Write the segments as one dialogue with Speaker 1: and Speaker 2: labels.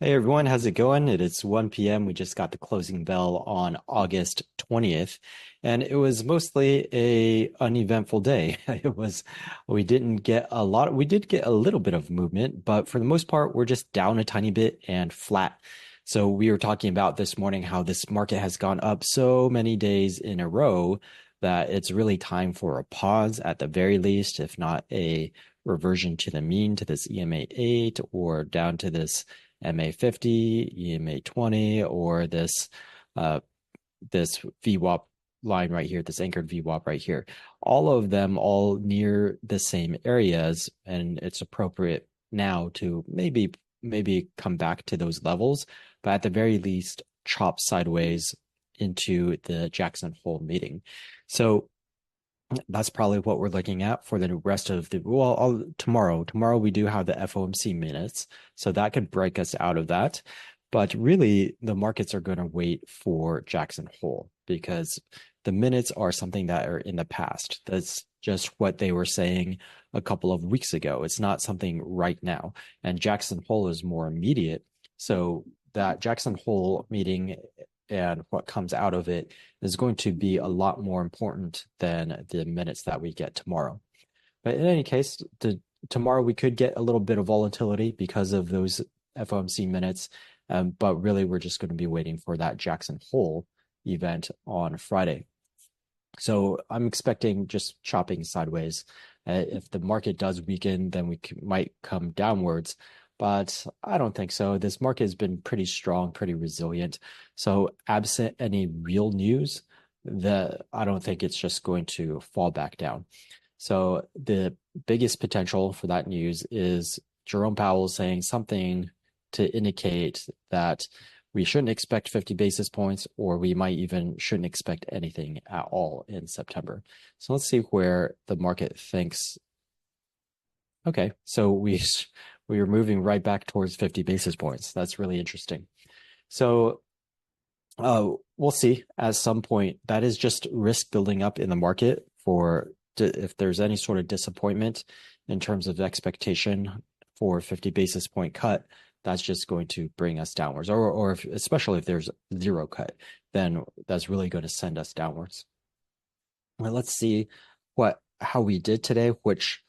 Speaker 1: Hey everyone, how's it going? It is 1 p.m. We just got the closing bell on August 20th, and it was mostly a uneventful day. It was we did get a little bit of movement, but for the most part, we're just down a tiny bit and flat. So we were talking about this morning how this market has gone up so many days in a row that it's really time for a pause at the very least, if not a reversion to the mean to this EMA 8 or down to this MA 50, EMA 20, or uh, this VWAP line right here, this anchored VWAP right here. All of them all near the same areas, and it's appropriate now to maybe come back to those levels, but at the very least, chop sideways into the Jackson Hole meeting. So that's probably what we're looking at for the rest of tomorrow. Tomorrow we do have the FOMC minutes, so that could break us out of that. But really, the markets are going to wait for Jackson Hole because the minutes are something that are in the past. That's just what they were saying a couple of weeks ago. It's not something right now. And Jackson Hole is more immediate. So that Jackson Hole meeting and what comes out of it is going to be a lot more important than the minutes that we get tomorrow. But in any case, tomorrow we could get a little bit of volatility because of those FOMC minutes. But really, we're just going to be waiting for that Jackson Hole event on Friday. So I'm expecting just chopping sideways. If the market does weaken, then might come downwards. But I don't think so. This market has been pretty strong, pretty resilient. So absent any real news, I don't think it's just going to fall back down. So the biggest potential for that news is Jerome Powell saying something to indicate that we shouldn't expect 50 basis points, or we might even shouldn't expect anything at all in September. So let's see where the market thinks. Okay, so we are moving right back towards 50 basis points. That's really interesting. So we'll see at some point. That is just risk building up in the market for if there's any sort of disappointment in terms of expectation for 50 basis point cut, that's just going to bring us downwards. Or especially if there's zero cut, then that's really going to send us downwards. Well, let's see how we did today, which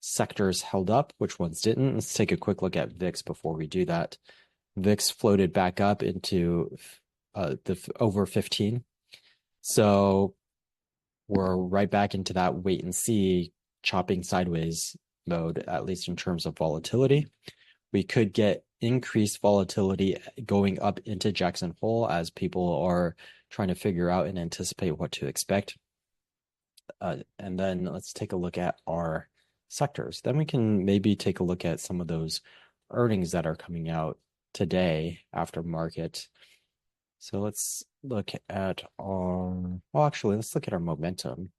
Speaker 1: sectors held up, which ones didn't. Let's take a quick look at VIX before we do that. VIX floated back up into the over 15. So we're right back into that wait and see chopping sideways mode, at least in terms of volatility. We could get increased volatility going up into Jackson Hole as people are trying to figure out and anticipate what to expect. And then let's take a look at our sectors. Then we can maybe take a look at some of those earnings that are coming out today after market. So let's look at let's look at our momentum.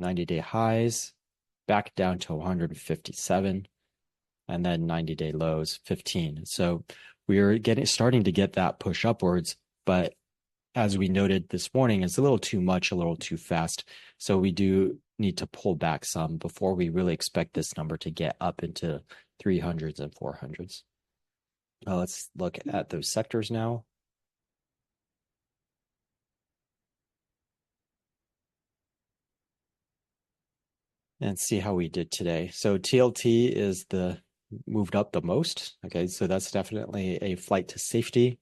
Speaker 1: 90-day highs, back down to 157, and then 90-day lows, 15. So we're starting to get that push upwards, but as we noted this morning, it's a little too much, a little too fast. So we do need to pull back some before we really expect this number to get up into 300s and 400s. Let's look at those sectors now. And see how we did today. So TLT is moved up the most. Okay, so that's definitely a flight to safety.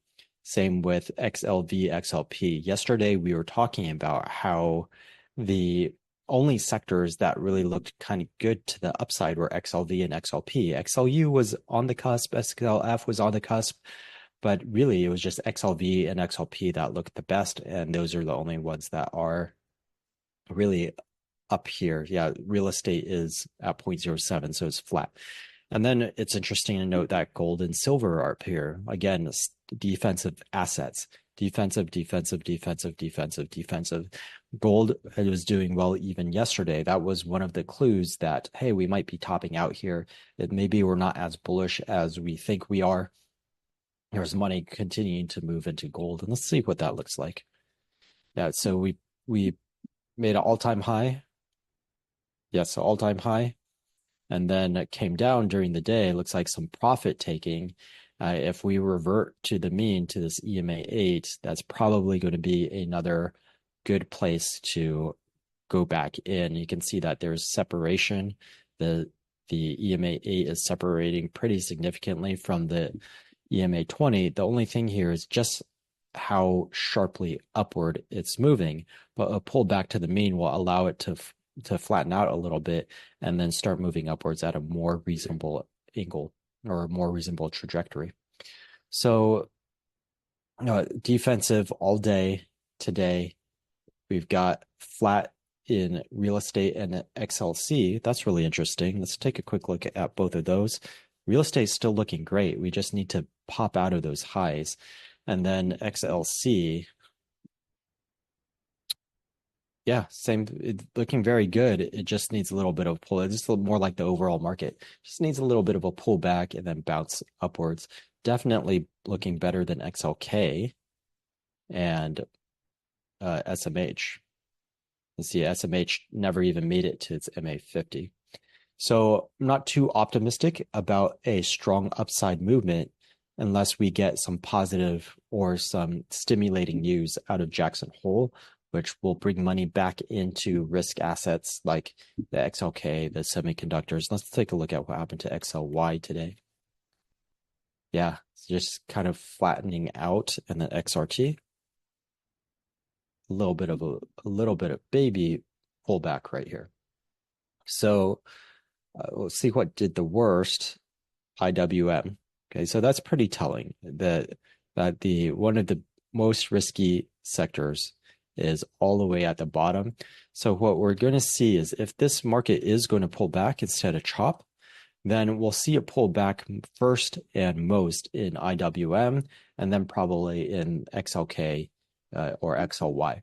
Speaker 1: Same with XLV, XLP. Yesterday, we were talking about how the only sectors that really looked kind of good to the upside were XLV and XLP. XLU was on the cusp, XLF was on the cusp, but really it was just XLV and XLP that looked the best, and those are the only ones that are really up here. Yeah, real estate is at 0.07, so it's flat. And then it's interesting to note that gold and silver are up here. Again, defensive assets. Defensive, defensive, defensive, defensive, defensive. Gold was doing well even yesterday. That was one of the clues that, hey, we might be topping out here. Maybe we're not as bullish as we think we are. There's money continuing to move into gold. And let's see what that looks like. Yeah, so we made an all-time high. Yes, all-time high. and then it came down during the day. Looks like some profit taking. If we revert to the mean to this EMA 8, that's probably going to be another good place to go back in. You can see that there's separation. The EMA 8 is separating pretty significantly from the EMA 20. The only thing here is just how sharply upward it's moving, but a pull back to the mean will allow it to flatten out a little bit and then start moving upwards at a more reasonable angle or a more reasonable trajectory. So defensive all day today. We've got flat in real estate and XLC. That's really interesting. Let's take a quick look at both of those. Real estate is still looking great. We just need to pop out of those highs. And then XLC, yeah, same, looking very good. It just needs a little bit of pull. It's just more like the overall market. Just needs a little bit of a pullback and then bounce upwards. Definitely looking better than XLK and SMH. Let's see, SMH never even made it to its MA50. So I'm not too optimistic about a strong upside movement unless we get some positive or some stimulating news out of Jackson Hole, which will bring money back into risk assets like the XLK, the semiconductors. Let's take a look at what happened to XLY today. Yeah, it's just kind of flattening out, and then XRT. A little bit of baby pullback right here. So we'll see what did the worst. IWM. Okay, so that's pretty telling that the one of the most risky sectors is all the way at the bottom. So what we're going to see is if this market is going to pull back instead of chop, then we'll see it pull back first and most in IWM, and then probably in XLK or XLY.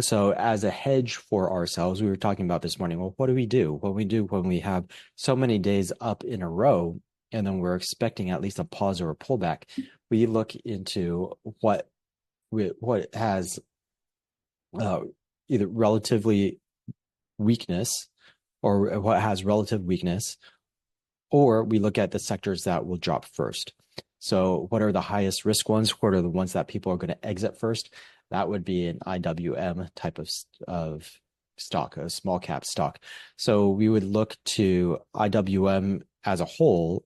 Speaker 1: So as a hedge for ourselves, we were talking about this morning, well, what do we do? What we do when we have so many days up in a row, and then we're expecting at least a pause or a pullback, we look into what has either relatively weakness or what has relative weakness, or we look at the sectors that will drop first. So what are the highest risk ones? What are the ones that people are going to exit first? That would be an IWM type of stock, a small cap stock. So we would look to IWM as a whole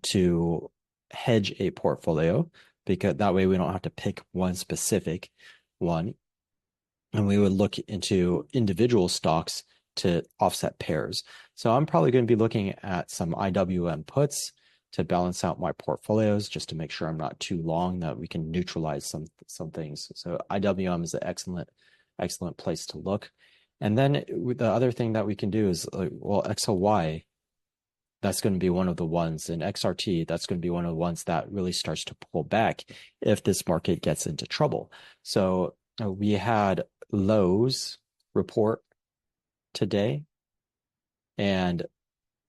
Speaker 1: to hedge a portfolio, because that way we don't have to pick one specific one. And we would look into individual stocks to offset pairs. So I'm probably going to be looking at some IWM puts to balance out my portfolios, just to make sure I'm not too long, that we can neutralize some things. So IWM is an excellent place to look. And then the other thing that we can do is, well, XLY, that's going to be one of the ones, and XRT, that's going to be one of the ones that really starts to pull back if this market gets into trouble. So we had Lowe's report today, and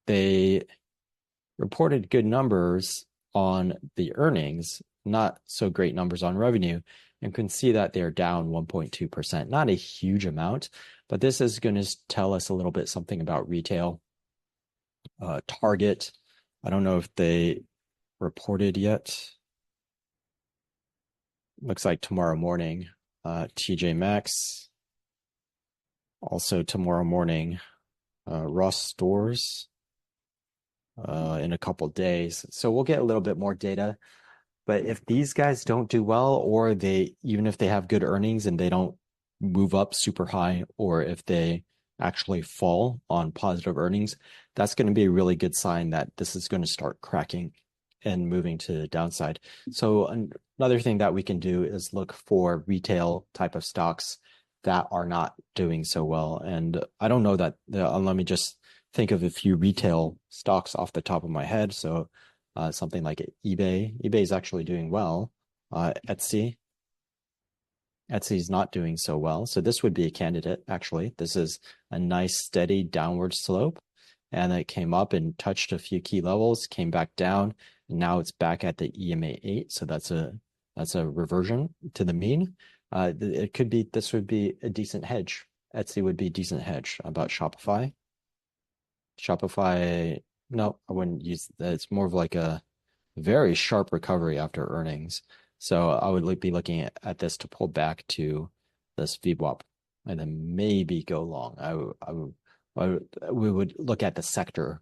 Speaker 1: they reported good numbers on the earnings, not so great numbers on revenue, and can see that they're down 1.2%. Not a huge amount, but this is going to tell us a little bit something about retail. Target, I don't know if they reported yet. Looks like tomorrow morning. TJ Maxx, also tomorrow morning. Ross Stores, in a couple days. So we'll get a little bit more data. But if these guys don't do well, or even if they have good earnings and they don't move up super high, or if they actually fall on positive earnings, that's going to be a really good sign that this is going to start cracking and moving to the downside. So another thing that we can do is look for retail type of stocks that are not doing so well. And I don't know that, let me just think of a few retail stocks off the top of my head. So something like eBay. eBay is actually doing well. Etsy is not doing so well. So this would be a candidate, actually. This is a nice steady downward slope. And it came up and touched a few key levels, came back down, and now it's back at the EMA 8. So that's a reversion to the mean. This would be a decent hedge. Etsy would be a decent hedge. About Shopify. Shopify, no, I wouldn't use that. It's more of like a very sharp recovery after earnings. So I would be looking at this to pull back to this VWAP and then maybe go long. We would look at the sector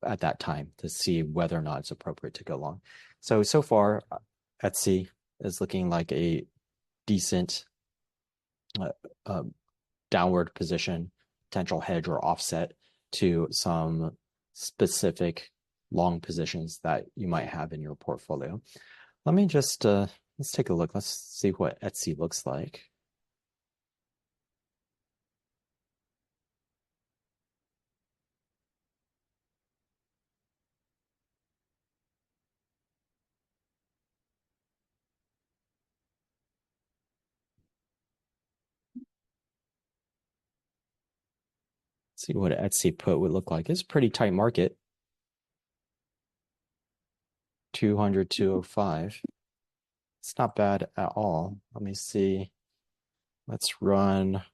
Speaker 1: at that time to see whether or not it's appropriate to go long. So far, Etsy is looking like a decent uh, uh, downward position, potential hedge or offset to some specific long positions that you might have in your portfolio. Let me just let's take a look. Let's see what Etsy looks like. See what Etsy put would look like. It's a pretty tight market. 200, 205. It's not bad at all. Let me see. Let's run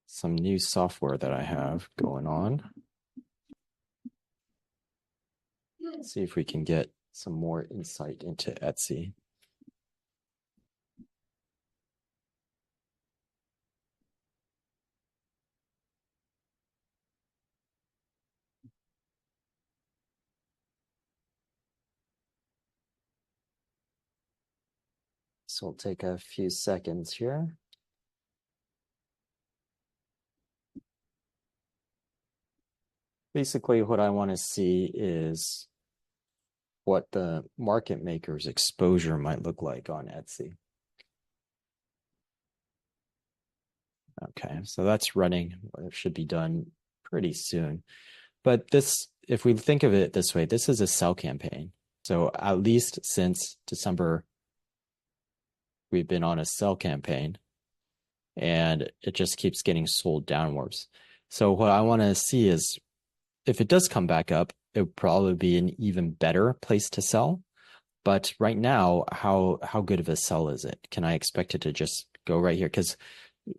Speaker 1: some new software that I have going on. Let's see if we can get some more insight into Etsy. So we'll take a few seconds here. Basically, what I want to see is what the market maker's exposure might look like on Etsy. Okay, so that's running. It should be done pretty soon. But this, if we think of it this way, this is a sell campaign. So at least since December, we've been on a sell campaign and it just keeps getting sold downwards. So what I want to see is if it does come back up, it would probably be an even better place to sell. But right now, how good of a sell is it? Can I expect it to just go right here? Because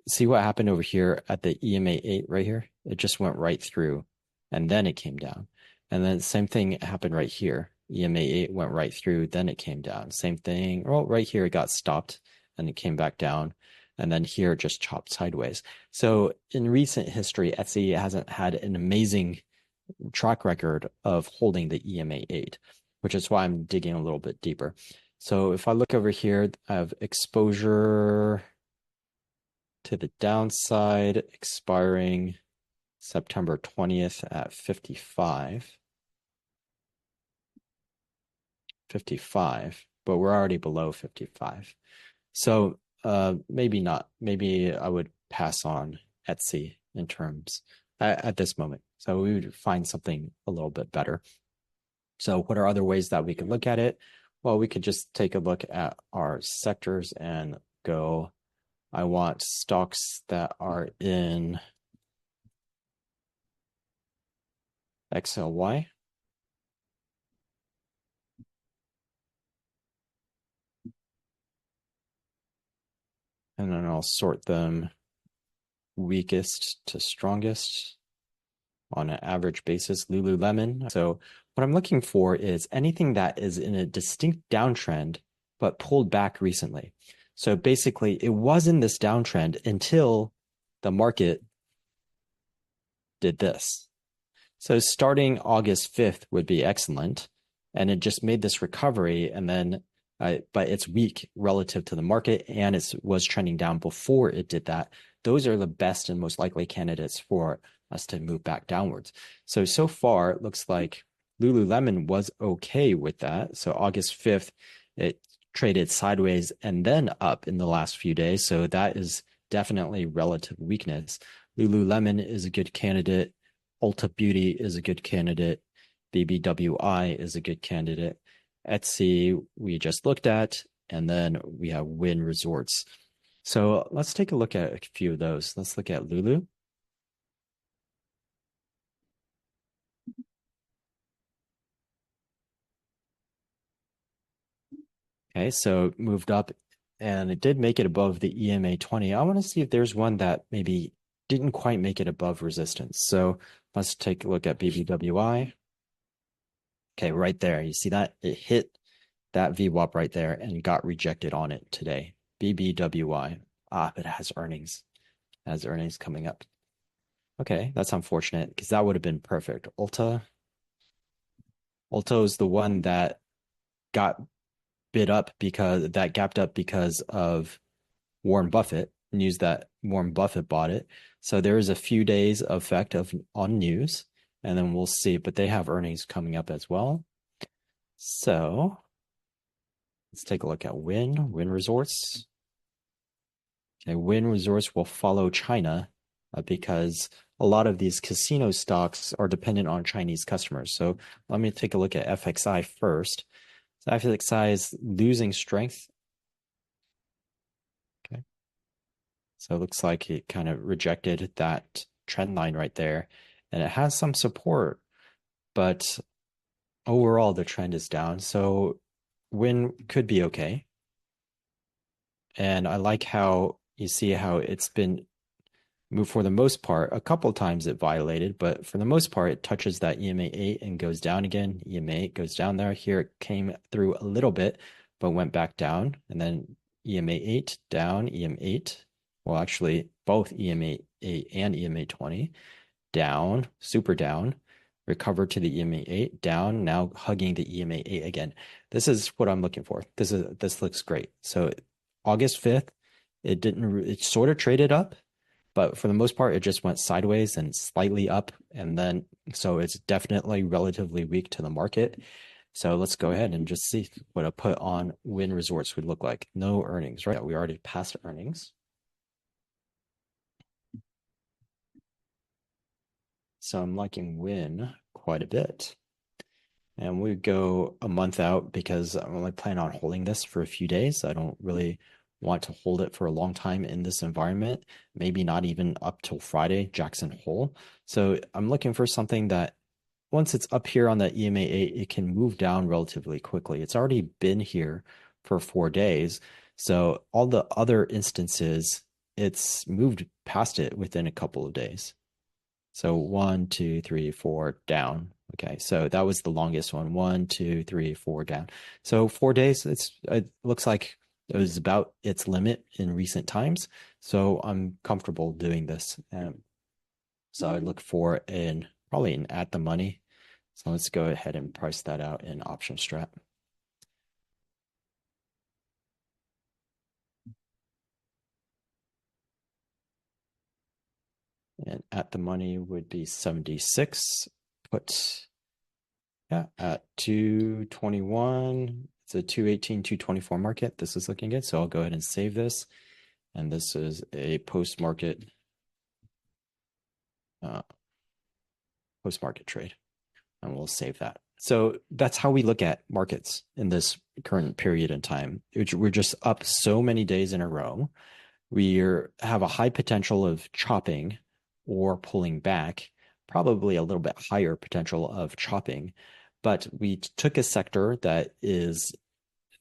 Speaker 1: see what happened over here at the EMA 8 right here? It just went right through and then it came down. And then the same thing happened right here. EMA 8 went right through, then it came down. Same thing. Well, right here it got stopped and it came back down. And then here it just chopped sideways. So in recent history, Etsy hasn't had an amazing track record of holding the EMA 8, which is why I'm digging a little bit deeper. So if I look over here, I have exposure to the downside expiring September 20th at 55. 55, but we're already below 55. So maybe not. Maybe I would pass on Etsy in terms at this moment. So we would find something a little bit better. So what are other ways that we could look at it? Well, we could just take a look at our sectors and go, I want stocks that are in XLY. And then I'll sort them weakest to strongest on an average basis. Lululemon. So what I'm looking for is anything that is in a distinct downtrend, but pulled back recently. So basically, it was in this downtrend until the market did this. So starting August 5th would be excellent. And it just made this recovery and then, but it's weak relative to the market and it was trending down before it did that. Those are the best and most likely candidates for us to move back downwards. So far, it looks like Lululemon was okay with that. So August 5th, it traded sideways and then up in the last few days. So that is definitely relative weakness. Lululemon is a good candidate. Ulta Beauty is a good candidate. BBWI is a good candidate. Etsy, we just looked at, and then we have Wynn Resorts. So let's take a look at a few of those. Let's look at Lulu. Okay, so it moved up and it did make it above the EMA 20. I want to see if there's one that maybe didn't quite make it above resistance. So Let's take a look at BBWI. Okay, right there. You see that? It hit that VWAP right there and got rejected on it today. BBWI. But it has earnings. It has earnings coming up. Okay, that's unfortunate because that would have been perfect. Ulta. Ulta is the one that got bid up because that gapped up because of Warren Buffett, news that Warren Buffett bought it. So there is a few days effect of on news, and then we'll see. But they have earnings coming up as well. So let's take a look at Wynn Resorts. Okay, Wynn Resorts will follow China because a lot of these casino stocks are dependent on Chinese customers. So let me take a look at FXI first. So FXI is losing strength. Okay. So it looks like it kind of rejected that trend line right there. And it has some support, but overall the trend is down. So Wynn could be okay. And I like how you see how it's been moved for the most part. A couple times it violated, but for the most part, it touches that EMA 8 and goes down again. EMA 8 goes down there. Here it came through a little bit, but went back down. And then EMA 8 down, EMA 8. Well, actually, both EMA 8 and EMA 20 down, super down. Recovered to the EMA 8 down, now hugging the EMA 8 again. This is what I'm looking for. This looks great. So August 5th, it sort of traded up, but for the most part, it just went sideways and slightly up. And then, so it's definitely relatively weak to the market. So let's go ahead and just see what a put on Wynn Resorts would look like. No earnings, right? We already passed earnings. So I'm liking Wynn quite a bit. And we go a month out because I'm only planning on holding this for a few days. I don't really want to hold it for a long time in this environment, maybe not even up till Friday, Jackson Hole. So I'm looking for something that once it's up here on the EMA 8, it can move down relatively quickly. It's already been here for 4 days. So all the other instances, it's moved past it within a couple of days. So 1, 2, 3, 4 down. Okay, so that was the longest one. 1, 2, 3, 4 down. So 4 days. It looks like it was about its limit in recent times. So I'm comfortable doing this. So I look for probably an at the money. So let's go ahead and price that out in option strat. And at the money would be 76. Put at 221. It's a 218, 224 market. This is looking good. So I'll go ahead and save this. And this is a post-market trade. And we'll save that. So that's how we look at markets in this current period in time. We're just up so many days in a row. We have a high potential of chopping or pulling back, probably a little bit higher potential of chopping. But we took a sector that is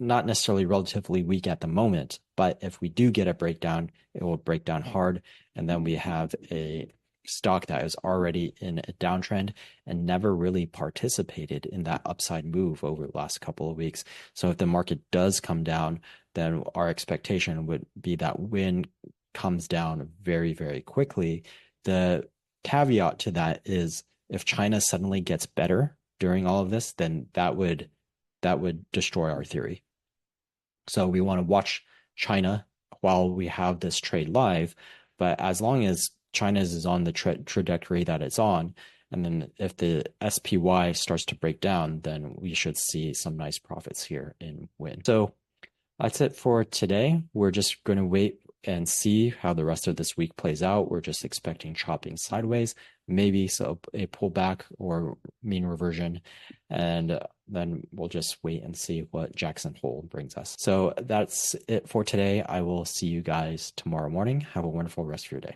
Speaker 1: not necessarily relatively weak at the moment, but if we do get a breakdown, it will break down hard. And then we have a stock that is already in a downtrend and never really participated in that upside move over the last couple of weeks. So if the market does come down, then our expectation would be that Wynn comes down very, very quickly. The caveat to that is if China suddenly gets better during all of this, then that would destroy our theory. So we want to watch China while we have this trade live, but as long as China is on the trajectory that it's on, and then if the SPY starts to break down, then we should see some nice profits here in Wynn. So that's it for today. We're just going to wait and see how the rest of this week plays out. We're just expecting chopping sideways, maybe so a pullback or mean reversion, and then we'll just wait and see what Jackson Hole brings us. So that's it for today. I will see you guys tomorrow morning. Have a wonderful rest of your day.